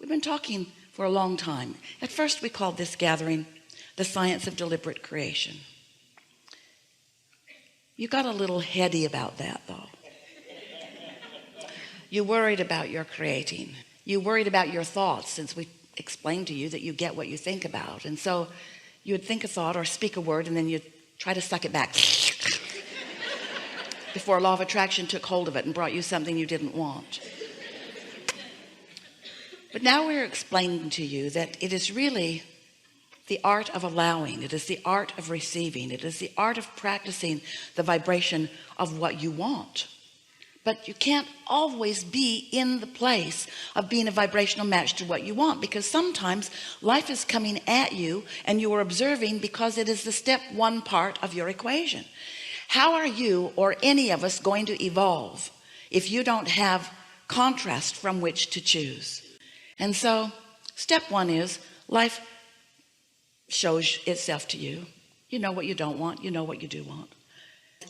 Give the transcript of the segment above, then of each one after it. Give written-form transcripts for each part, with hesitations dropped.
We've been talking for a long time. At first we called this gathering the science of deliberate creation. You got a little heady about that though. You worried about your creating. You worried about your thoughts, since we explained to you that you get what you think about. And so you would think a thought or speak a word and then you'd try to suck it back before law of attraction took hold of it and brought you something you didn't want. But now we're explaining to you that it is really the art of allowing. It is the art of receiving. It is the art of practicing the vibration of what you want. But you can't always be in the place of being a vibrational match to what you want, because sometimes life is coming at you and you are observing, because it is the step one part of your equation. How are you or any of us going to evolve if you don't have contrast from which to choose? And so step one is life shows itself to you. You know what you don't want, you know what you do want.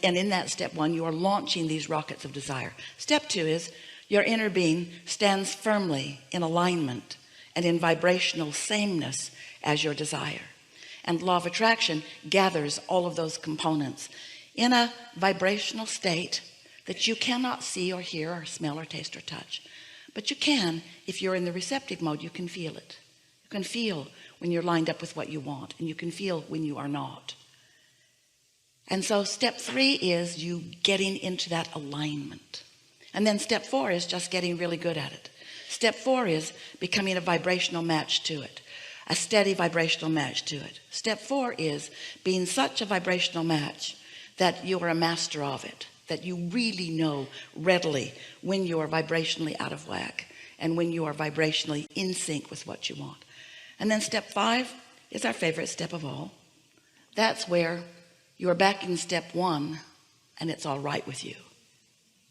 And in that step one, you are launching these rockets of desire. Step two is your inner being stands firmly in alignment and in vibrational sameness as your desire. And law of attraction gathers all of those components in a vibrational state that you cannot see or hear or smell or taste or touch. But you can, if you're in the receptive mode, you can feel it. You can feel when you're lined up with what you want, and you can feel when you are not. And so step three is you getting into that alignment. And then step four is just getting really good at it. Step four is becoming a vibrational match to it, a steady vibrational match to it. Step four is being such a vibrational match that you are a master of it, that you really know readily when you are vibrationally out of whack and when you are vibrationally in sync with what you want. And then step five is our favorite step of all. That's where you are back in step one and it's all right with you.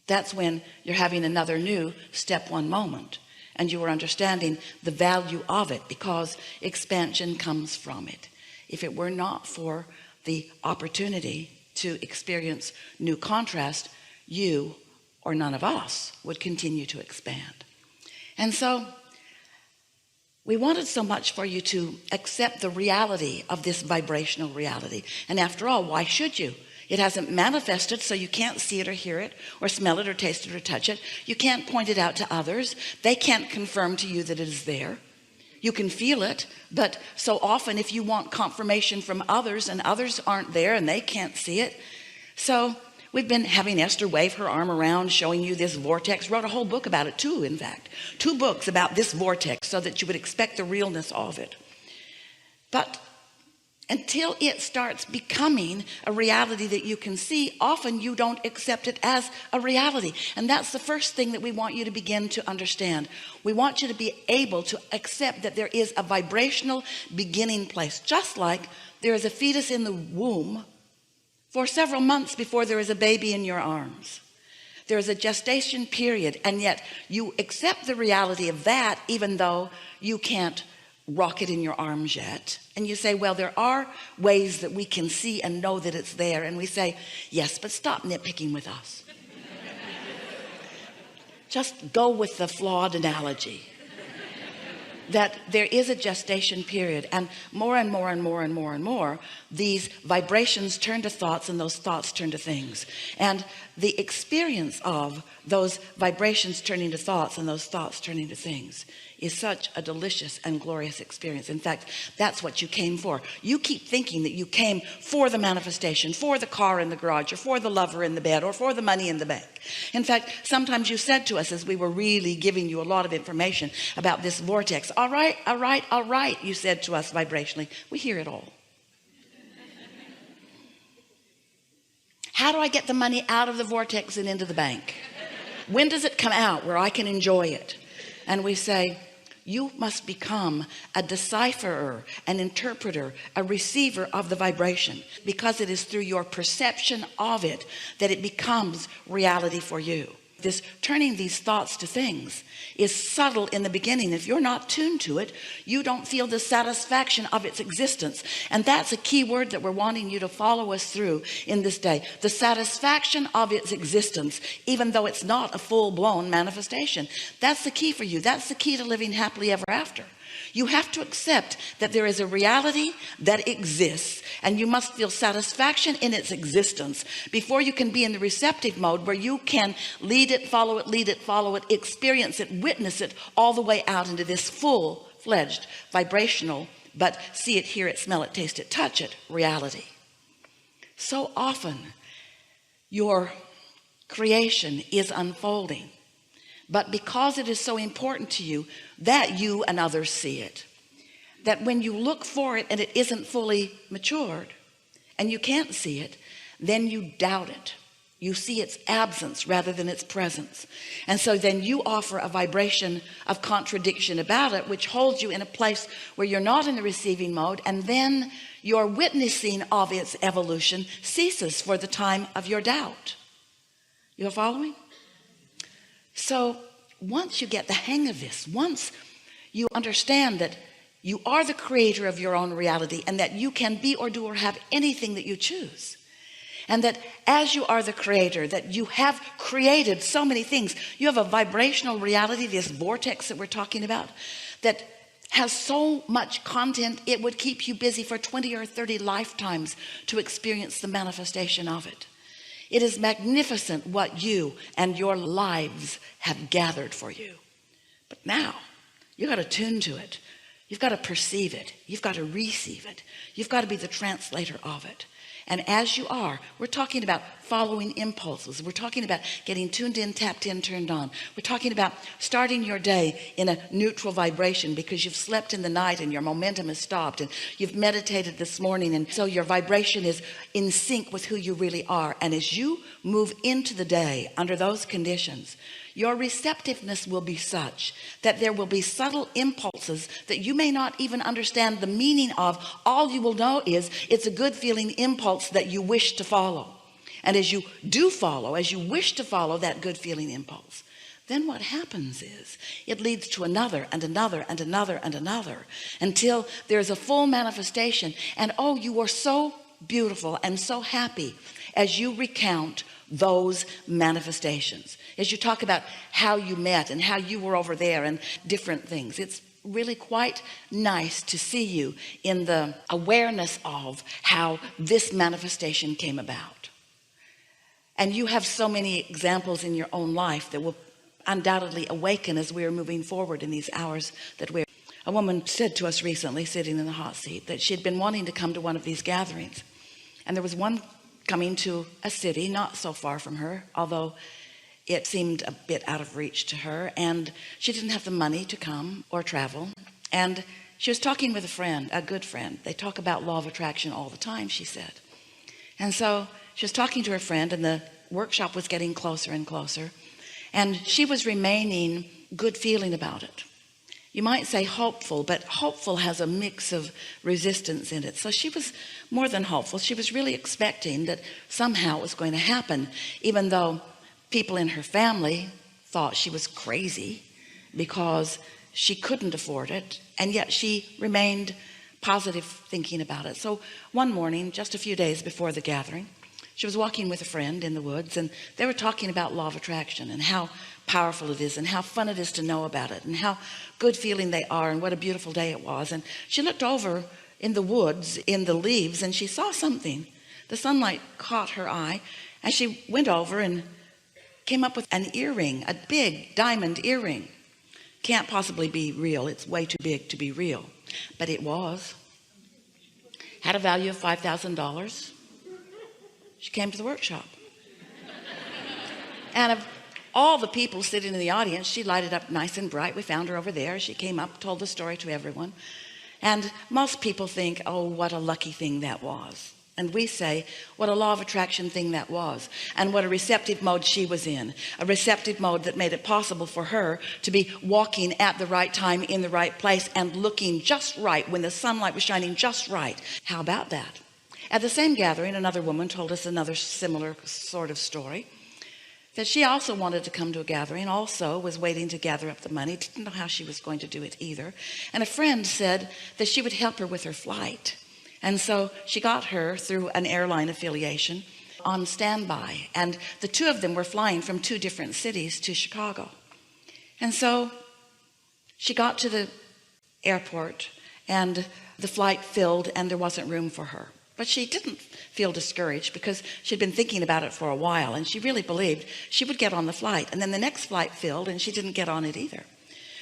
That's when you're having another new step one moment and you are understanding the value of it, because expansion comes from it. If it were not for the opportunity to experience new contrast, you or none of us would continue to expand. And so we wanted so much for you to accept the reality of this vibrational reality. And after all, why should you? It hasn't manifested, so you can't see it or hear it or smell it or taste it or touch it. You can't point it out to others. They can't confirm to you that it is there. You can feel it, but so often if you want confirmation from others and others aren't there and they can't see it. So we've been having Esther wave her arm around, showing you this vortex. Wrote a whole book about it too, in fact. 2 books about this vortex so that you would expect the realness of it. But until it starts becoming a reality that you can see, often you don't accept it as a reality. And that's the first thing that we want you to begin to understand. We want you to be able to accept that there is a vibrational beginning place, just like there is a fetus in the womb for several months before there is a baby in your arms. There is a gestation period, and yet you accept the reality of that, even though you can't rock it in your arms yet. And you say, well, there are ways that we can see and know that it's there. And we say, yes, but stop nitpicking with us. Just go with the flawed analogy that there is a gestation period, and more and more and more and more and more, these vibrations turn to thoughts, and those thoughts turn to things. And the experience of those vibrations turning to thoughts and those thoughts turning to things is such a delicious and glorious experience. In fact, that's what you came for. You keep thinking that you came for the manifestation, for the car in the garage, or for the lover in the bed, or for the money in the bank. In fact, sometimes you said to us, as we were really giving you a lot of information about this vortex, all right, you said to us vibrationally, we hear it all. How do I get the money out of the vortex and into the bank? When does it come out where I can enjoy it? And we say, you must become a decipherer, an interpreter, a receiver of the vibration, because it is through your perception of it that it becomes reality for you. This turning these thoughts to things is subtle in the beginning. If you're not tuned to it, you don't feel the satisfaction of its existence. And that's a key word that we're wanting you to follow us through in this day. The satisfaction of its existence, even though it's not a full-blown manifestation. That's the key for you. That's the key to living happily ever after. You have to accept that there is a reality that exists, and you must feel satisfaction in its existence before you can be in the receptive mode where you can lead it, follow it, experience it, witness it all the way out into this full-fledged vibrational, but see it, hear it, smell it, taste it, touch it reality. So often your creation is unfolding, but because it is so important to you that you and others see it, that when you look for it and it isn't fully matured and you can't see it, then you doubt it. You see its absence rather than its presence. And so then you offer a vibration of contradiction about it, which holds you in a place where you're not in the receiving mode, and then your witnessing of its evolution ceases for the time of your doubt. You're following? So once you get the hang of this, once you understand that you are the creator of your own reality, and that you can be or do or have anything that you choose, and that as you are the creator, that you have created so many things, you have a vibrational reality, this vortex that we're talking about, that has so much content it would keep you busy for 20 or 30 lifetimes to experience the manifestation of it. It is magnificent what you and your lives have gathered for you. But now you got to tune to it. You've got to perceive it. You've got to receive it. You've got to be the translator of it. And as you are, we're talking about following impulses. We're talking about getting tuned in, tapped in, turned on. We're talking about starting your day in a neutral vibration because you've slept in the night and your momentum has stopped, and you've meditated this morning, and so your vibration is in sync with who you really are. And as you move into the day under those conditions, your receptiveness will be such that there will be subtle impulses that you may not even understand the meaning of. All you will know is it's a good feeling impulse that you wish to follow. And as you do follow, as you wish to follow that good feeling impulse, then what happens is it leads to another and another and another and another until there's a full manifestation. And oh, you are so beautiful and so happy as you recount those manifestations, as you talk about how you met and how you were over there and different things. It's really quite nice to see you in the awareness of how this manifestation came about. And you have so many examples in your own life that will undoubtedly awaken as we are moving forward in these hours that we're. A woman said to us recently, sitting in the hot seat, that she had been wanting to come to one of these gatherings, and there was one coming to a city not so far from her, although it seemed a bit out of reach to her, and she didn't have the money to come or travel. And she was talking with a friend, a good friend. They talk about law of attraction all the time, she said. And so she was talking to her friend, and the workshop was getting closer and closer, and she was remaining good feeling about it. You might say hopeful, but hopeful has a mix of resistance in it. So she was more than hopeful. She was really expecting that somehow it was going to happen, even though people in her family thought she was crazy because she couldn't afford it, and yet she remained positive thinking about it. So one morning, just a few days before the gathering, she was walking with a friend in the woods, and they were talking about law of attraction and how powerful it is and how fun it is to know about it and how good feeling they are and what a beautiful day it was. And she looked over in the woods in the leaves, and she saw something. The sunlight caught her eye, and she went over and came up with an earring, a big diamond earring. Can't possibly be real. It's way too big to be real, but it was. Had a value of $5,000. She came to the workshop, and of all the people sitting in the audience, she lighted up nice and bright. We found her over there. She came up, told the story to everyone, and most people think, oh, what a lucky thing that was. And we say, what a law of attraction thing that was, and what a receptive mode she was in, a receptive mode that made it possible for her to be walking at the right time in the right place and looking just right when the sunlight was shining just right. How about that? At the same gathering, another woman told us another similar sort of story, that she also wanted to come to a gathering, also was waiting to gather up the money, didn't know how she was going to do it either. And a friend said that she would help her with her flight. And so she got her through an airline affiliation on standby. And the two of them were flying from two different cities to Chicago. And so she got to the airport and the flight filled and there wasn't room for her. But she didn't feel discouraged because she'd been thinking about it for a while, and she really believed she would get on the flight. And then the next flight filled and she didn't get on it either.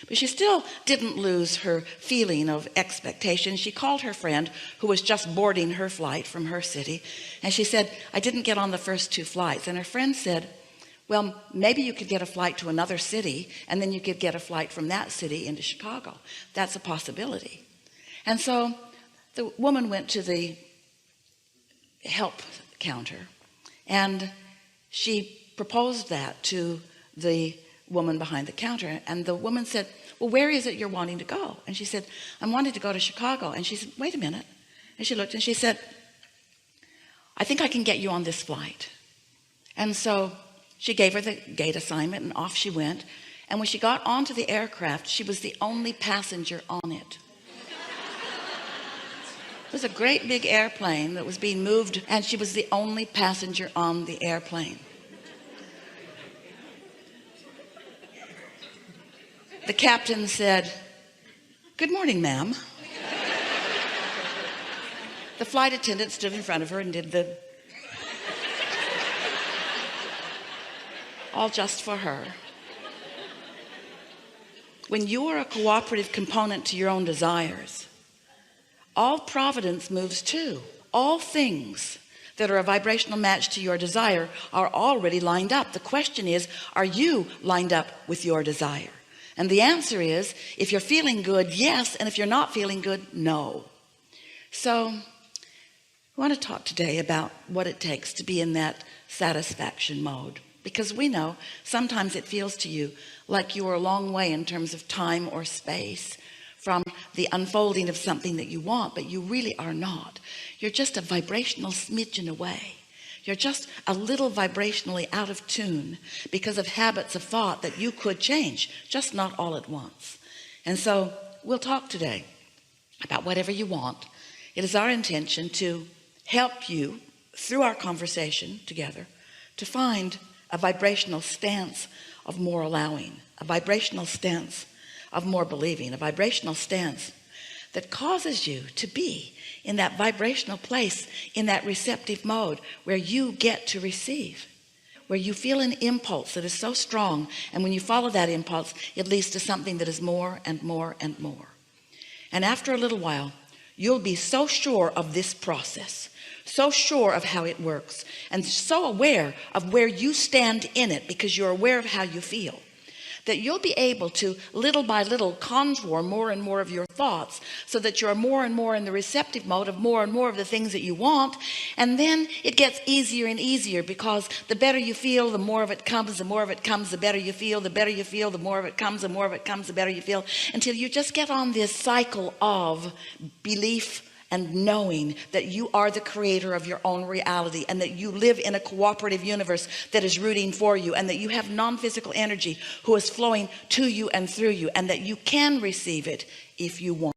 But she still didn't lose her feeling of expectation. She called her friend who was just boarding her flight from her city, and she said, I didn't get on the first two flights. And her friend said, well, maybe you could get a flight to another city, and then you could get a flight from that city into Chicago. That's a possibility. And so the woman went to the help counter and she proposed that to the woman behind the counter, and the woman said, well, where is it you're wanting to go? And she said, I'm wanting to go to Chicago. And she said, wait a minute. And she looked and she said, I think I can get you on this flight. And so she gave her the gate assignment and off she went. And when she got onto the aircraft, she was the only passenger on it. It was a great big airplane that was being moved, and she was the only passenger on the airplane. The captain said, good morning, ma'am. The flight attendant stood in front of her and did the all just for her. When you are a cooperative component to your own desires, all providence moves too. All things that are a vibrational match to your desire are already lined up. The question is, are you lined up with your desire? And the answer is, if you're feeling good, yes. And if you're not feeling good, no. So I want to talk today about what it takes to be in that satisfaction mode, because we know sometimes it feels to you like you are a long way in terms of time or space from the unfolding of something that you want, but you really are not. You're just a vibrational smidgen away. You're just a little vibrationally out of tune because of habits of thought that you could change, just not all at once. And so we'll talk today about whatever you want. It is our intention to help you through our conversation together to find a vibrational stance of more allowing, a vibrational stance of more believing, a vibrational stance that causes you to be in that vibrational place, in that receptive mode where you get to receive, where you feel an impulse that is so strong, and when you follow that impulse, it leads to something that is more and more and more. And after a little while, you'll be so sure of this process, so sure of how it works, and so aware of where you stand in it because you're aware of how you feel, that you'll be able to little by little contour more and more of your thoughts so that you're more and more in the receptive mode of more and more of the things that you want. And then it gets easier and easier, because the better you feel, the more of it comes, the more of it comes, the better you feel, the better you feel, the more of it comes, the more of it comes, the better you feel, until you just get on this cycle of belief and knowing that you are the creator of your own reality, and that you live in a cooperative universe that is rooting for you, and that you have non-physical energy who is flowing to you and through you, and that you can receive it if you want.